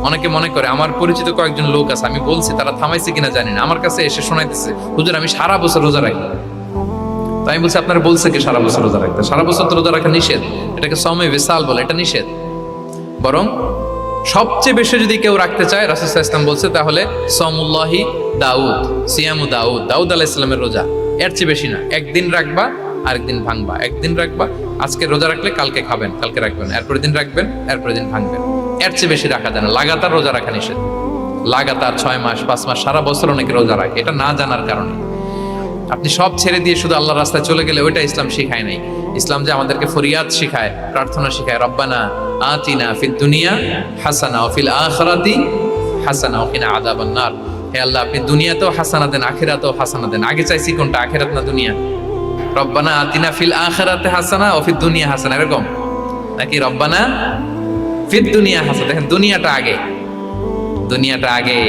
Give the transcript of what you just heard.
অনেকে মনে করে, আমার পরিচিত কয়েকজন লোক আছে, আমি বলছি তারা থামাইছে কিনা জানি না, আমার কাছে এসে শোনাইতেছে, হুজুর আমি সারা বছর রোজা রাখি। তাই আমি বলছি, আপনারা বলছে কি সারা বছর রোজা রাখতে? সারা বছর তো রোজা রাখা নিষেধ, এটাকে সওমে বিসাল বলে, এটা নিষেধ। বরং সবচেয়ে বেশি যদি কেউ রাখতে চায়, রাসূল সাল্লাল্লাহু আলাইহি ওয়াসাল্লাম বলছে, তাহলে সওমুল্লাহি দাউদ, সিয়ামু দাউদ, দাউদ আলাইহিস সালামের রোজা। এর চেয়ে বেশি না। একদিন রাখবা, আরেকদিন ভাঙবা, একদিন রাখবা, আজকে রোজা রাখলে কালকে খাবেন, কালকে রাখবেন, এরপরের দিন রাখবেন, এরপরের দিন ভাঙবেন। এর চেয়ে বেশি রাখা যায় না। লাগাতার রোজা রাখা নিষেধ। লাগাতার 6 মাস 5 মাস সারা বছর অনেকে রোজা রাখে, এটা না জানার কারণে। আপনি সব ছেড়ে দিয়ে শুধু আল্লাহর রাস্তায় চলে গেলে ওইটা ইসলাম শিখায় নাই। ইসলাম যে আমাদেরকে ফরিয়াদ শিখায়, প্রার্থনা শিখায়, রব্বানা আতিনা ফিদ দুনিয়া হাসানা ওয়া ফিল আখিরাতি হাসানা ওয়া কিনা আযাবান নার। হে আল্লাহ, আপনি দুনিয়াতেও হাসানা দেন, আখিরাতেও হাসানা দেন। আগে চাইছি কোনটা, আখিরাত না দুনিয়া? রব্বানা আতিনা ফিল আখিরাতি হাসানা ওয়া ফিদ দুনিয়া হাসানা, এরকম নাকি রব্বানা ফিদ দুনিয়া হাসানা? দেখেন, দুনিয়াটা আগে, দুনিয়াটা আগে।